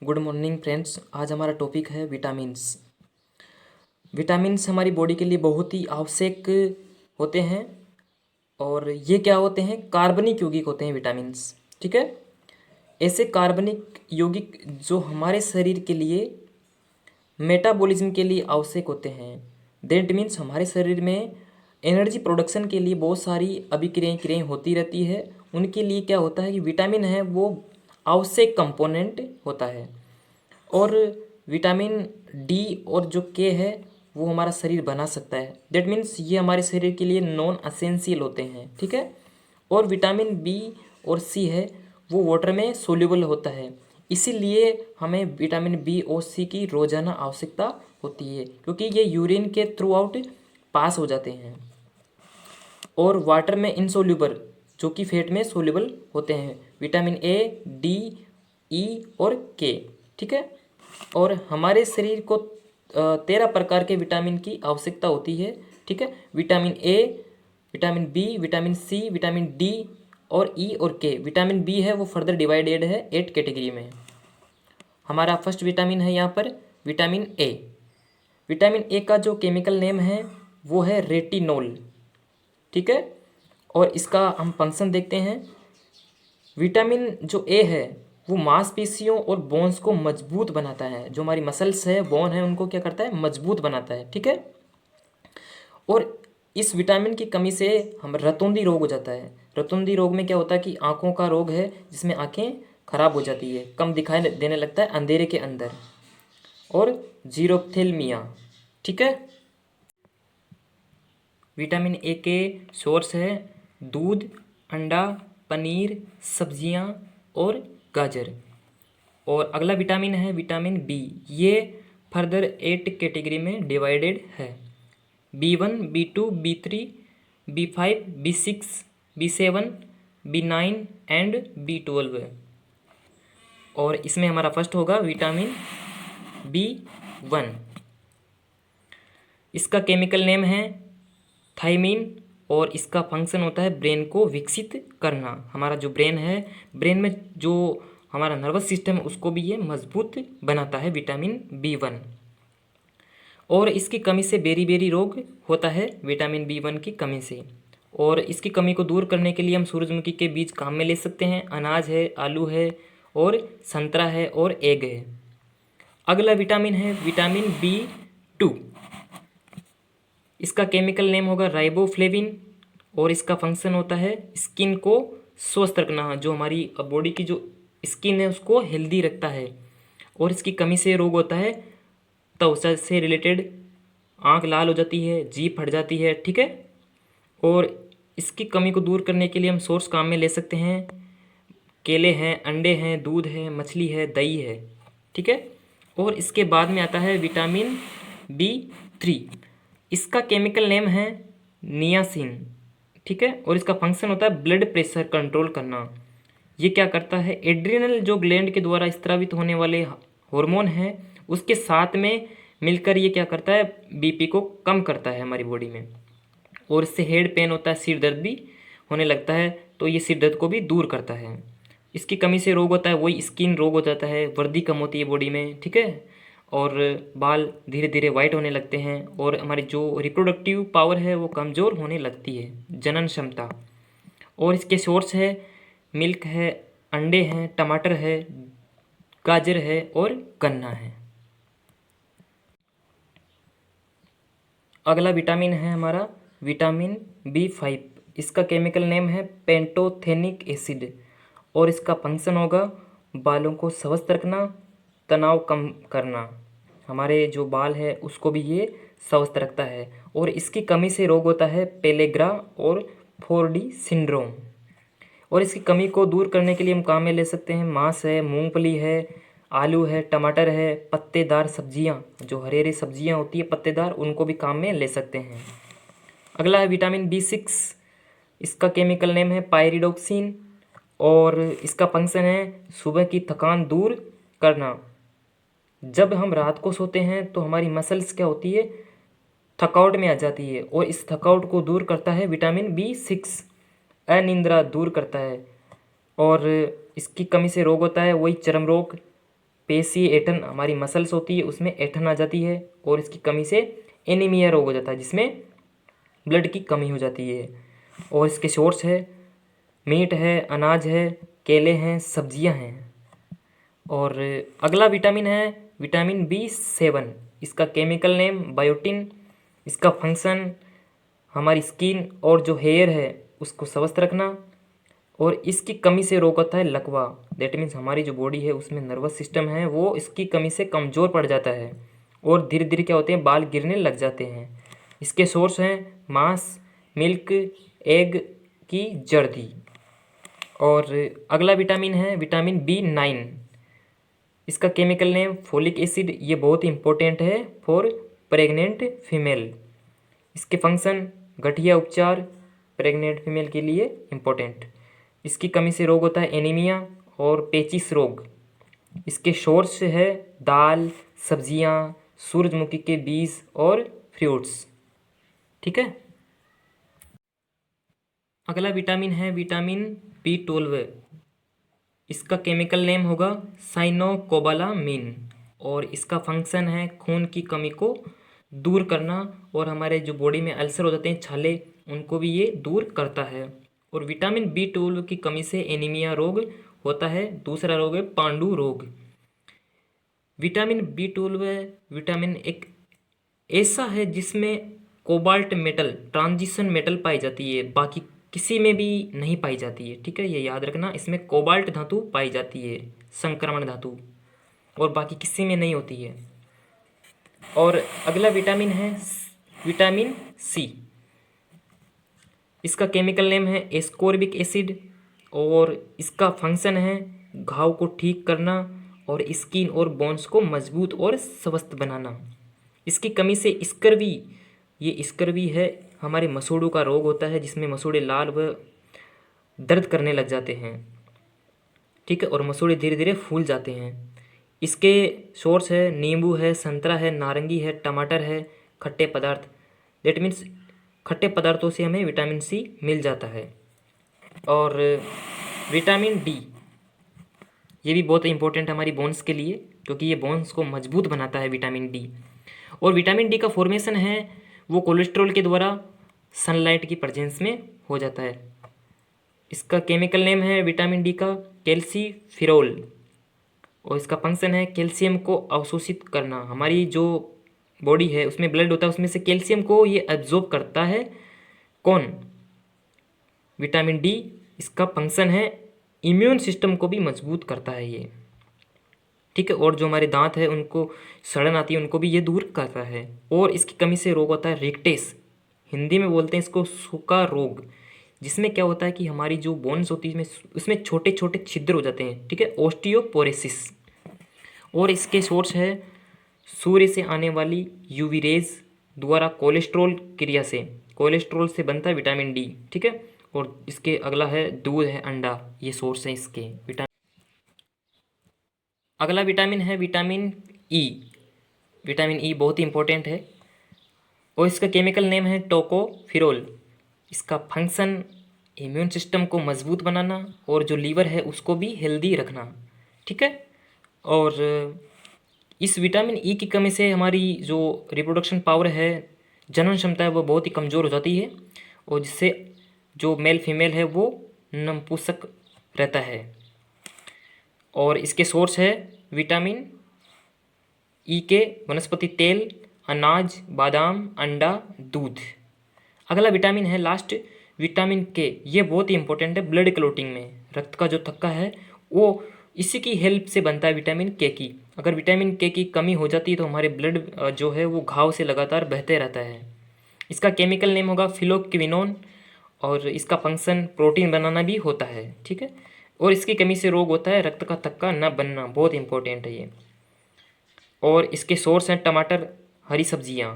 Good morning friends. आज हमारा topic है विटामिन्स। विटामिन्स हमारी बॉडी के लिए बहुत ही आवश्यक होते हैं और ये क्या होते हैं? कार्बनिक यौगिक होते हैं विटामिन्स। ठीक है, ऐसे कार्बनिक यौगिक जो हमारे शरीर के लिए मेटाबॉलिज्म के लिए आवश्यक होते हैं। दैट मीन्स हमारे शरीर में एनर्जी प्रोडक्शन के लिए बहुत सारी क्रियाएं होती रहती है। उनके लिए क्या होता है कि विटामिन है वो आवश्यक कंपोनेंट होता है। और विटामिन डी और जो के है वो हमारा शरीर बना सकता है। दैट मीन्स ये हमारे शरीर के लिए नॉन असेंशियल होते हैं। ठीक है, और विटामिन बी और सी है वो वाटर में सोल्यूबल होता है। इसीलिए हमें विटामिन बी और सी की रोज़ाना आवश्यकता होती है, क्योंकि ये यूरिन के थ्रू आउट पास हो जाते हैं और वाटर में इनसोल्यूबल जो कि फैट में सोल्यूबल होते हैं। विटामिन ए, डी, ई और के। ठीक है, और हमारे शरीर को 13 प्रकार के विटामिन की आवश्यकता होती है। ठीक है, vitamin A, vitamin B, vitamin C, vitamin D और ई और के। विटामिन बी है वो फर्दर डिवाइडेड है 8 कैटेगरी में। हमारा फर्स्ट विटामिन है यहाँ पर विटामिन ए। विटामिन ए का जो केमिकल नेम है वो है रेटिनोल। ठीक है, और इसका हम फंक्शन देखते हैं। विटामिन जो ए है वो मांसपेशियों और बोन्स को मजबूत बनाता है। जो हमारी मसल्स है, बोन है, उनको क्या करता है? मजबूत बनाता है। ठीक है, और इस विटामिन की कमी से हम रतौंधी रोग हो जाता है। रतौंधी रोग में क्या होता है कि आँखों का रोग है, जिसमें आँखें खराब हो जाती है, कम दिखाई देने लगता है अंधेरे के अंदर। और जीरोप्थेल्मिया। ठीक है, विटामिन ए के सोर्स है दूध, अंडा, पनीर, सब्जियां और गाजर। और अगला विटामिन है विटामिन बी। ये फर्दर 8 कैटेगरी में डिवाइडेड है। B1, B2, B3, B5, B6, B7, B9 and B12। और इसमें हमारा फर्स्ट होगा विटामिन B1। इसका केमिकल नेम है थायमीन और इसका फंक्शन होता है ब्रेन को विकसित करना। हमारा जो ब्रेन है, ब्रेन में जो हमारा नर्वस सिस्टम है उसको भी ये मजबूत बनाता है विटामिन B1। और इसकी कमी से बेरी रोग होता है विटामिन B1 की कमी से। और इसकी कमी को दूर करने के लिए हम सूरजमुखी के बीज काम में ले सकते हैं। अनाज है, आलू है और संतरा है और एग है। अगला विटामिन है विटामिन B2। इसका केमिकल नेम होगा राइबोफ्लेविन और इसका फंक्शन होता है स्किन को स्वस्थ रखना। जो हमारी बॉडी की जो स्किन है उसको हेल्दी रखता है। और इसकी कमी से रोग होता है त्वचा से रिलेटेड, आंख लाल हो जाती है, जीभ फट जाती है। ठीक है, और इसकी कमी को दूर करने के लिए हम सोर्स काम में ले सकते हैं। केले हैं, अंडे हैं, दूध है, मछली है, दही है। ठीक है, और इसके बाद में आता है विटामिन B3। इसका केमिकल नेम है नियासिन। ठीक है, और इसका फंक्शन होता है ब्लड प्रेशर कंट्रोल करना। ये क्या करता है? एड्रिनल जो ग्लैंड के द्वारा स्रावित होने वाले हार्मोन हैं उसके साथ में मिलकर ये क्या करता है? बीपी को कम करता है हमारी बॉडी में। और इससे हेड पेन होता है, सिर दर्द भी होने लगता है, तो ये सिर दर्द को भी दूर करता है। इसकी कमी से रोग होता है वही स्किन रोग हो जाता है, वर्दी कम होती है बॉडी में। ठीक है, और बाल धीरे धीरे वाइट होने लगते हैं और हमारी जो रिप्रोडक्टिव पावर है वो कमज़ोर होने लगती है, जनन क्षमता। और इसके सोर्स है मिल्क है, अंडे हैं, टमाटर है, गाजर है और गन्ना है। अगला विटामिन है हमारा विटामिन B5। इसका केमिकल नेम है पेंटोथेनिक एसिड और इसका फंक्शन होगा बालों को स्वस्थ रखना, तनाव कम करना। हमारे जो बाल है उसको भी ये स्वस्थ रखता है। और इसकी कमी से रोग होता है पेलेग्रा और 4D सिंड्रोम। और इसकी कमी को दूर करने के लिए हम काम में ले सकते हैं मांस है, मूंगफली है, आलू है, टमाटर है, पत्तेदार सब्जियां, जो हरी हरी सब्जियां होती है पत्तेदार, उनको भी काम में ले सकते हैं। अगला है विटामिन B6। इसका केमिकल नेम है पायरिडोक्सिन और इसका फंक्शन है सुबह की थकान दूर करना। जब हम रात को सोते हैं तो हमारी मसल्स क्या होती है? थकावट में आ जाती है और इस थकावट को दूर करता है विटामिन B6। अनिद्रा दूर करता है और इसकी कमी से रोग होता है वही चर्म रोग, पेशी ऐंठन, हमारी मसल्स होती है उसमें ऐंठन आ जाती है और इसकी कमी से एनीमिया रोग हो जाता है जिसमें ब्लड की कमी हो जाती है। और इसके सोर्स है मीट है, अनाज है, केले हैं, सब्जियां हैं। और अगला विटामिन है विटामिन B7। इसका केमिकल नेम बायोटिन। इसका फंक्शन हमारी स्किन और जो हेयर है उसको स्वस्थ रखना। और इसकी कमी से रोग होता है लकवा। दैट मीन्स हमारी जो बॉडी है उसमें नर्वस सिस्टम है वो इसकी कमी से कमज़ोर पड़ जाता है और धीरे धीरे क्या होते हैं, बाल गिरने लग जाते हैं। इसके सोर्स हैं मांस, मिल्क, एग की जर्दी। और अगला विटामिन है विटामिन B9। इसका केमिकल नेम फोलिक एसिड। ये बहुत इंपॉर्टेंट है फॉर प्रेग्नेंट फीमेल। इसके फंक्शन गठिया उपचार, प्रेग्नेंट फीमेल के लिए इम्पोर्टेंट। इसकी कमी से रोग होता है एनीमिया और पेचिस रोग। इसके सोर्स है दाल, सब्जियां, सूरजमुखी के बीज और फ्रूट्स। ठीक है। अगला विटामिन है विटामिन B12। इसका केमिकल नेम होगा साइनोकोबालामिन और इसका फंक्शन है खून की कमी को दूर करना और हमारे जो बॉडी में अल्सर हो जाते हैं छाले उनको भी ये दूर करता है। और विटामिन B12 की कमी से एनीमिया रोग होता है। दूसरा रोग है पांडु रोग। विटामिन B12 विटामिन एक ऐसा है जिसमें कोबाल्ट मेटल, ट्रांजिशन मेटल पाई जाती है, बाकी किसी में भी नहीं पाई जाती है। ठीक है, ये याद रखना, इसमें कोबाल्ट धातु पाई जाती है, संक्रमण धातु, और बाकी किसी में नहीं होती है। और अगला विटामिन है विटामिन C। इसका केमिकल नेम है एस्कोर्बिक एसिड और इसका फंक्शन है घाव को ठीक करना और स्किन और बोन्स को मजबूत और स्वस्थ बनाना। इसकी कमी से स्कर्वी, ये स्कर्वी है हमारे मसूड़ों का रोग होता है जिसमें मसूड़े लाल व दर्द करने लग जाते हैं। ठीक है, और मसूड़े धीरे धीरे फूल जाते हैं। इसके सोर्स है नींबू है, संतरा है, नारंगी है, टमाटर है, खट्टे पदार्थ। दैट मीन्स खट्टे पदार्थों से हमें विटामिन C मिल जाता है। और विटामिन D ये भी बहुत इंपॉर्टेंट है हमारी बोन्स के लिए क्योंकि ये बोन्स को मजबूत बनाता है विटामिन D। और विटामिन D का फॉर्मेशन है वो कोलेस्ट्रॉल के द्वारा सनलाइट की प्रेजेंस में हो जाता है। इसका केमिकल नेम है विटामिन D का कैल्सीफिरोल और इसका फंक्शन है कैल्शियम को अवशोषित करना। हमारी जो बॉडी है उसमें ब्लड होता है उसमें से कैल्शियम को ये एब्जॉर्ब करता है। कौन? Vitamin D। इसका फंक्शन है इम्यून सिस्टम को भी मजबूत करता है ये। ठीक है, और जो हमारे दांत है उनको सड़न आती है उनको भी ये दूर करता है। और इसकी कमी से रोग होता है रिक्टेस, हिंदी में बोलते हैं इसको सूखा रोग, जिसमें क्या होता है कि हमारी जो बोन्स होती है उसमें छोटे छोटे छिद्र हो जाते हैं। ठीक है, ऑस्टियोपोरोसिस। और इसके सोर्स है सूर्य से आने वाली यूवी रेज द्वारा कोलेस्ट्रॉल क्रिया से, कोलेस्ट्रॉल से बनता है विटामिन D। ठीक है, और इसके अगला है दूध है, अंडा, ये सोर्स है इसके विटामिन। अगला विटामिन है विटामिन E। विटामिन E बहुत ही इंपॉर्टेंट है और इसका केमिकल नेम है टोकोफिरोल। इसका फंक्शन इम्यून सिस्टम को मजबूत बनाना और जो लीवर है उसको भी हेल्दी रखना। ठीक है, और इस विटामिन E की कमी से हमारी जो रिप्रोडक्शन पावर है, जनन क्षमता है, वो बहुत ही कमज़ोर हो जाती है और जिससे जो मेल फीमेल है वो नपुंसक रहता है। और इसके सोर्स है विटामिन E के वनस्पति तेल, अनाज, बादाम, अंडा, दूध। अगला विटामिन है लास्ट विटामिन K। ये बहुत ही इंपॉर्टेंट है ब्लड क्लोटिंग में, रक्त का जो थक्का है वो इसी की हेल्प से बनता है विटामिन K की। अगर विटामिन K की कमी हो जाती है तो हमारे ब्लड जो है वो घाव से लगातार बहते रहता है। इसका केमिकल नेम होगा फिलोक्विनोन और इसका फंक्शन प्रोटीन बनाना भी होता है। ठीक है, और इसकी कमी से रोग होता है रक्त का थक्का न बनना, बहुत इंपॉर्टेंट है ये। और इसके सोर्स हैं टमाटर, हरी सब्जियाँ।